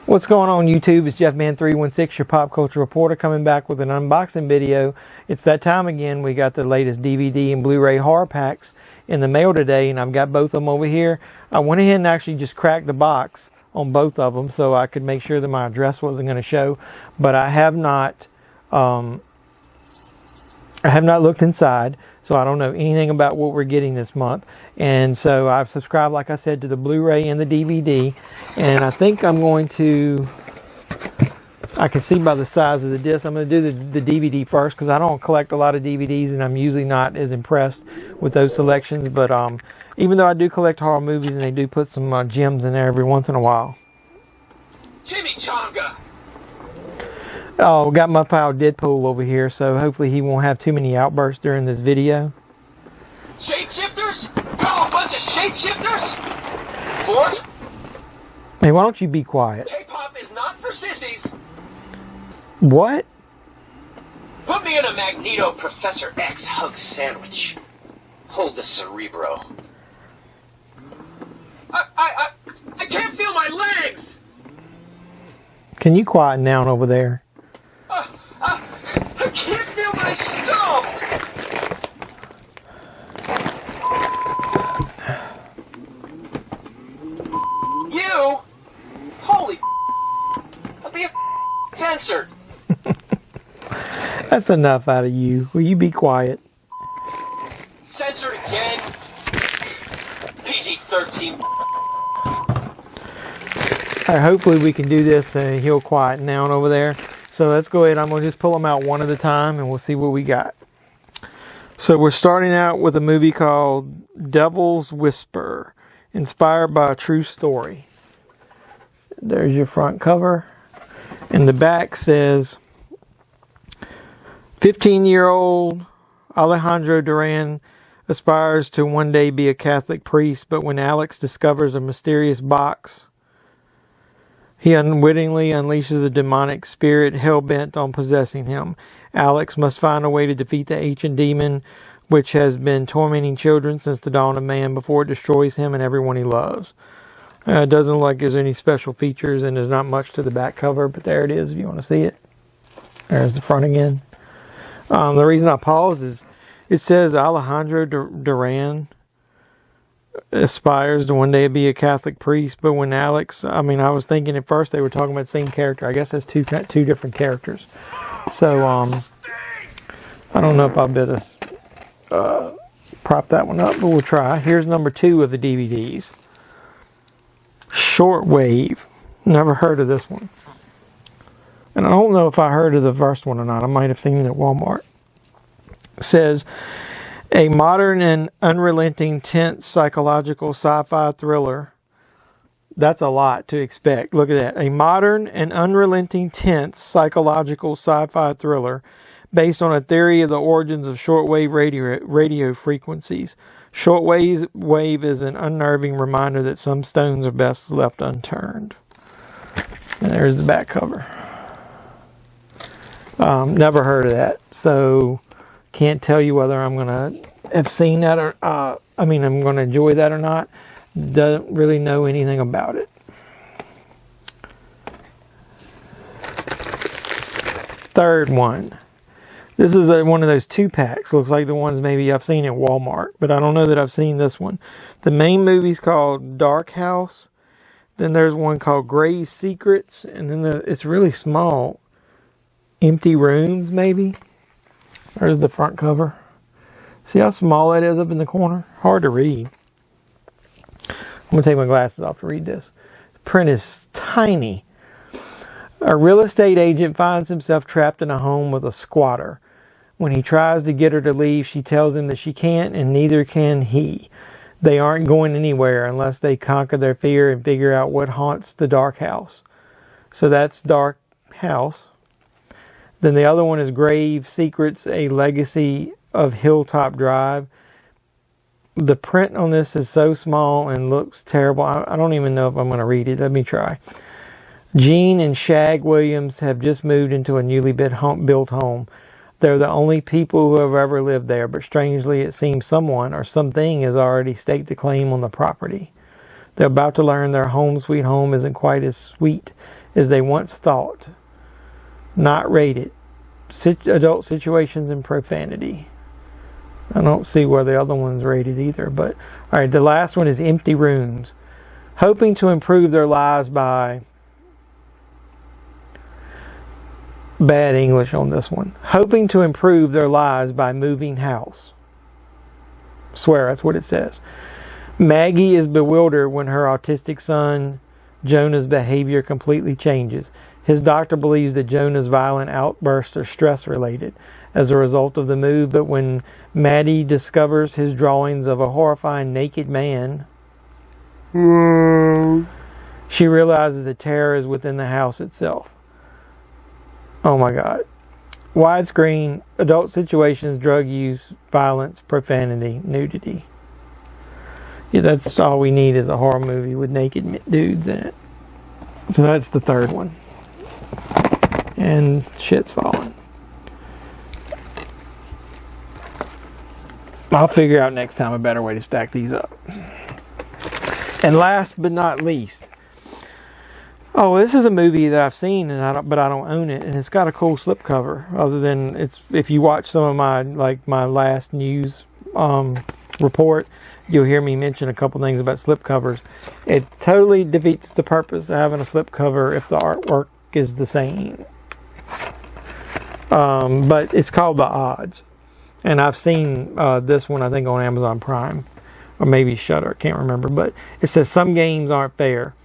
What's going on YouTube? It's JeffMan316, your pop culture reporter, coming back with an unboxing video. It's that time again. We got the latest DVD and Blu-ray horror packs in the mail today, and I've got both of them over here. I went ahead and actually just cracked the box on both of them so I could make sure that my address wasn't going to show, but I have not looked inside, so I don't know anything about what we're getting this month. And so I've subscribed, like I said, to the Blu-ray and the DVD, and I think I'm going to, I can see by the size of the disc, I'm going to do the DVD first, because I don't collect a lot of DVDs and I'm usually not as impressed with those selections. But even though I do collect horror movies, and they do put some gems in there every once in a while. Chimichanga! Oh, got my pal Deadpool over here, so hopefully he won't have too many outbursts during this video. Shapeshifters? Oh, a bunch of shapeshifters? Fort? Hey, why don't you be quiet? K-pop is not for sissies. What? Put me in a Magneto Professor X hug sandwich. Hold the Cerebro. I can't feel my legs! Can you quieten down over there? I can't feel my stomach! You? Holy I'll be censored. That's enough out of you. Will you be quiet? Censored again? PG-13. Alright, hopefully we can do this and he'll quieten down over there. So let's go ahead. I'm going to just pull them out one at a time and we'll see what we got. So we're starting out with a movie called Devil's Whisper, inspired by a true story. There's your front cover. And the back says, 15-year-old Alejandro Duran aspires to one day be a Catholic priest, but when Alex discovers a mysterious box, he unwittingly unleashes a demonic spirit hell-bent on possessing him. Alex must find a way to defeat the ancient demon which has been tormenting children since the dawn of man before it destroys him and everyone he loves. It doesn't look like there's any special features, and there's not much to the back cover, but there it is if you want to see it. There's the front again. The reason I paused is it says Alejandro Duran aspires to one day be a Catholic priest, but when Alex, I was thinking at first they were talking about the same character. I guess that's two different characters. So I don't know if I'll better prop that one up, but we'll try. Here's number 2 of the DVDs. Shortwave. Never heard of this one, and I don't know if I heard of the first one or not. I might have seen it at Walmart. It says, a modern and unrelenting, tense, psychological sci-fi thriller. That's a lot to expect. Look at that. A modern and unrelenting, tense, psychological sci-fi thriller based on a theory of the origins of shortwave radio frequencies. Shortwave is an unnerving reminder that some stones are best left unturned. And there's the back cover. Never heard of that. So can't tell you whether I'm going to have seen that or, I'm going to enjoy that or not. Don't really know anything about it. Third one. This is one of those 2-packs. Looks like the ones maybe I've seen at Walmart, but I don't know that I've seen this one. The main movie's called Dark House. Then there's one called Grave Secrets, and then it's really small. Empty Rooms, maybe. There's the front cover. See how small that is up in the corner? Hard to read. I'm going to take my glasses off to read this. The print is tiny. A real estate agent finds himself trapped in a home with a squatter. When he tries to get her to leave, she tells him that she can't, and neither can he. They aren't going anywhere unless they conquer their fear and figure out what haunts the dark house. So that's Dark House. Then the other one is Grave Secrets, a legacy of Hilltop Drive. The print on this is so small and looks terrible. I don't even know if I'm going to read it. Let me try. Gene and Shag Williams have just moved into a newly built home. They're the only people who have ever lived there, but strangely it seems someone or something has already staked a claim on the property. They're about to learn their home sweet home isn't quite as sweet as they once thought. Not rated. Adult situations and profanity. I don't see where the other one's rated either. But alright, the last one is Empty Rooms. Hoping to improve their lives by... Bad English on this one. Hoping to improve their lives by moving house. Swear, that's what it says. Maggie is bewildered when her autistic son Jonah's behavior completely changes. His doctor believes that Jonah's violent outbursts are stress related as a result of the move, but when Maddie discovers his drawings of a horrifying naked man, she realizes that terror is within the house itself. Oh my God. Widescreen, adult situations, drug use, violence, profanity, nudity. Yeah, that's all we need is a horror movie with naked dudes in it. So that's the third one. And shit's falling. I'll figure out next time a better way to stack these up. And last but not least, this is a movie that I've seen but I don't own it, and it's got a cool slipcover. Other than if you watch some of my last news report, you'll hear me mention a couple things about slipcovers. It totally defeats the purpose of having a slipcover if the artwork is the same. But it's called The Odds, and I've seen this one I think on Amazon Prime or maybe Shudder, I can't remember. But it says some games aren't fair.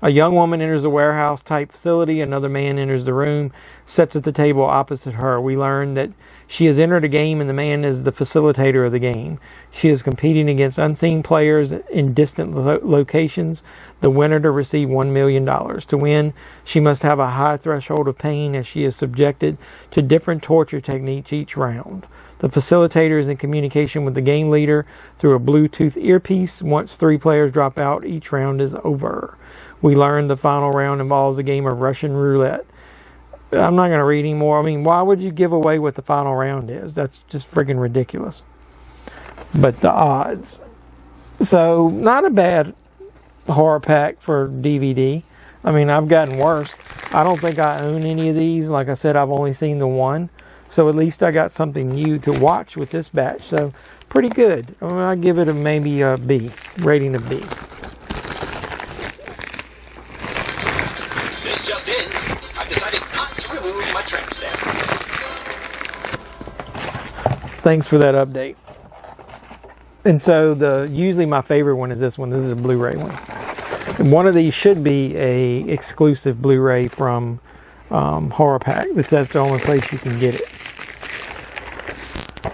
A young woman enters a warehouse-type facility. Another man enters the room, sits at the table opposite her. We learn that she has entered a game and the man is the facilitator of the game. She is competing against unseen players in distant locations. The winner to receive $1 million. To win, she must have a high threshold of pain as she is subjected to different torture techniques each round. The facilitator is in communication with the game leader through a Bluetooth earpiece. Once 3 players drop out, each round is over. We learn the final round involves a game of Russian roulette. I'm not going to read anymore. I mean, why would you give away what the final round is? That's just freaking ridiculous. But The Odds. So, not a bad horror pack for DVD. I mean, I've gotten worse. I don't think I own any of these. Like I said, I've only seen the one. So at least I got something new to watch with this batch. So, pretty good. I mean, I give it maybe a B. Rating of B. Thanks for that update. And so usually my favorite one is this one. This is a Blu-ray one. And one of these should be a exclusive Blu-ray from HorrorPack. That's the only place you can get it.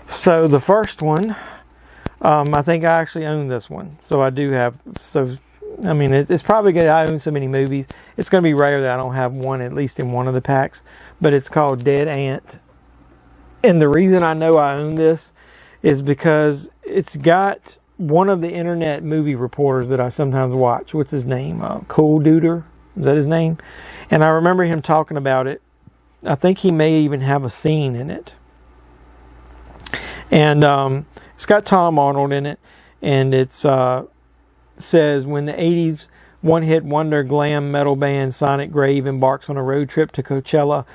So the first one, I think I actually own this one. So I do have. So I mean, it's probably good. I own so many movies. It's going to be rare that I don't have one at least in one of the packs. But it's called Dead Ant. And the reason I know I own this is because it's got one of the internet movie reporters that I sometimes watch. What's his name? Cool Duder. Is that his name? And I remember him talking about it. I think he may even have a scene in it. And it's got Tom Arnold in it. And it says, when the 80s one-hit wonder glam metal band Sonic Grave embarks on a road trip to Coachella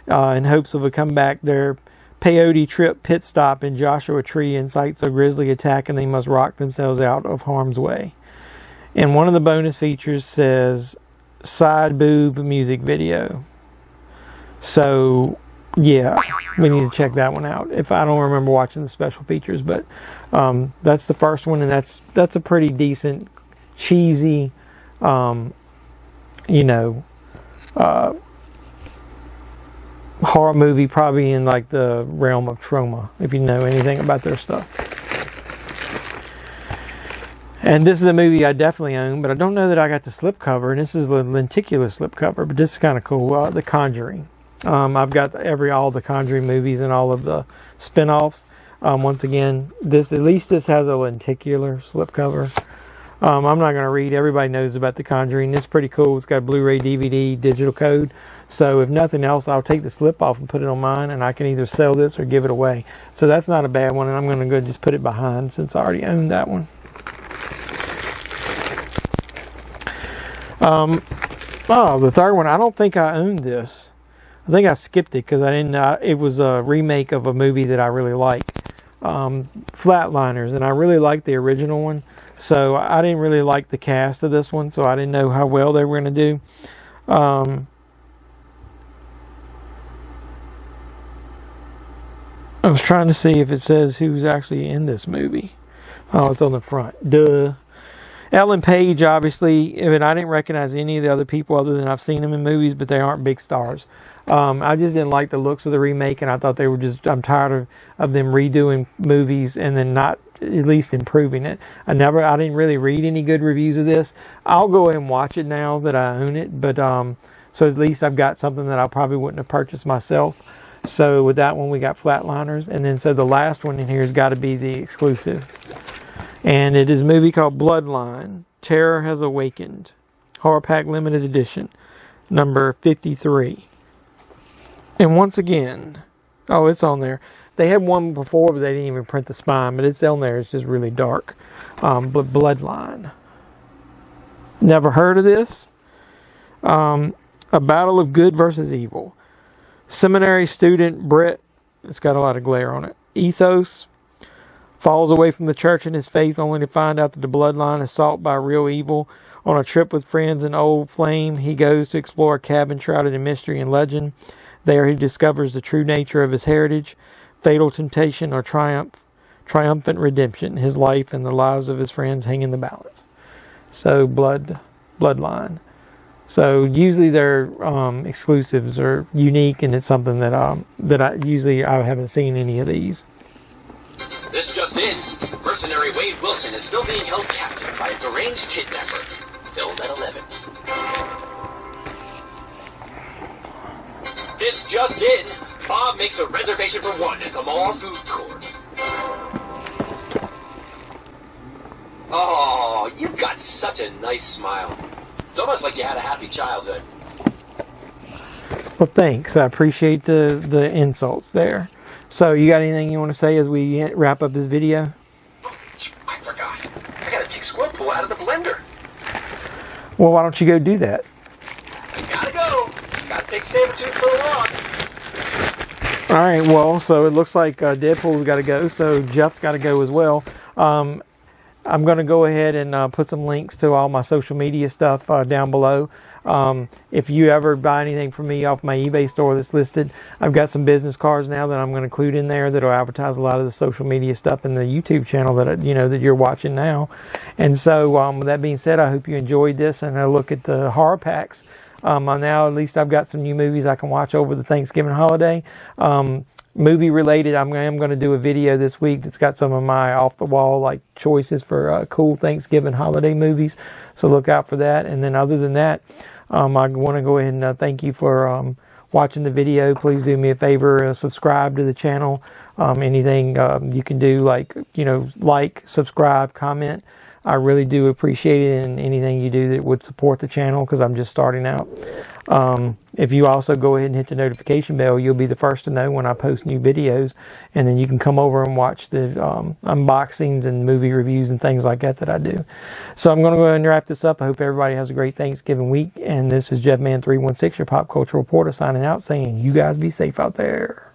in hopes of a comeback, their peyote trip pit stop in Joshua Tree incites a grisly attack and they must rock themselves out of harm's way. And one of the bonus features says side boob music video. So yeah, we need to check that one out. If I don't remember watching the special features, but that's the first one, and that's a pretty decent, cheesy, horror movie, probably in like the realm of Trauma, if you know anything about their stuff. And this is a movie I definitely own, but I don't know that I got the slipcover. And this is the lenticular slipcover, but this is kind of cool. The Conjuring. I've got all the Conjuring movies and all of the spin-offs. Once again, at least this has a lenticular slipcover. I'm not going to read. Everybody knows about the Conjuring. It's pretty cool. It's got Blu-ray, DVD, digital code. So if nothing else, I'll take the slip off and put it on mine, and I can either sell this or give it away. So that's not a bad one, and I'm going to go just put it behind since I already own that one. Oh, the third one. I don't think I owned this. I think I skipped it because I didn't. It was a remake of a movie that I really like, Flatliners, and I really liked the original one. So I didn't really like the cast of this one, so I didn't know how well they were going to do. I was trying to see if it says who's actually in this movie. Oh, it's on the front. Duh. Ellen Page, obviously. I mean, I didn't recognize any of the other people other than I've seen them in movies, but they aren't big stars. I just didn't like the looks of the remake, and I thought they were just... I'm tired of them redoing movies and then not at least improving it. I didn't really read any good reviews of this. I'll go ahead and watch it now that I own it, but so at least I've got something that I probably wouldn't have purchased myself. So with that one, we got Flatliners. And then so the last one in here has got to be the exclusive. And it is a movie called Bloodline. Terror Has Awakened. HorrorPack Limited Edition. Number 53. And once again, oh, it's on there. They had one before, but they didn't even print the spine. But it's on there. It's just really dark. Bloodline. Never heard of this. A battle of good versus evil. Seminary student Brett, it's got a lot of glare on it, ethos, falls away from the church and his faith only to find out that the bloodline is sought by real evil. On a trip with friends and old flame, he goes to explore a cabin shrouded in mystery and legend. There he discovers the true nature of his heritage, fatal temptation or triumphant redemption. His life and the lives of his friends hang in the balance. So Bloodline. So usually their exclusives are unique, and it's something that I haven't seen any of these. This just in. Mercenary Wade Wilson is still being held captive by a deranged kidnapper. Filmed at 11. This just in. Bob makes a reservation for one at the mall food court. Oh, you've got such a nice smile. It's almost like you had a happy childhood. Well, thanks. I appreciate the insults there. So, you got anything you want to say as we wrap up this video? Oh, I forgot. I gotta take squirrel pool out of the blender. Well, why don't you go do that? Gotta go. Gotta take Sabretooth for a walk. Alright, well, so it looks like Deadpool's got to go, so Jeff's got to go as well. I'm going to go ahead and put some links to all my social media stuff down below. If you ever buy anything from me off my eBay store that's listed, I've got some business cards now that I'm going to include in there that'll advertise a lot of the social media stuff in the YouTube channel that that you're watching now. And so, with that being said, I hope you enjoyed this and a look at the horror packs. Now at least I've got some new movies I can watch over the Thanksgiving holiday. Movie related, I am going to do a video this week that's got some of my off the wall choices for cool Thanksgiving holiday movies, so look out for that. And then other than that, I want to go ahead and thank you for watching the video. Please do me a favor, subscribe to the channel. Anything you can do, like subscribe, comment, I really do appreciate it, and anything you do that would support the channel because I'm just starting out. If you also go ahead and hit the notification bell, you'll be the first to know when I post new videos, and then you can come over and watch the unboxings and movie reviews and things like that I do. So I'm going to go ahead and wrap this up. I hope everybody has a great Thanksgiving week, and this is JeffMan316, your pop culture reporter, signing out saying you guys be safe out there.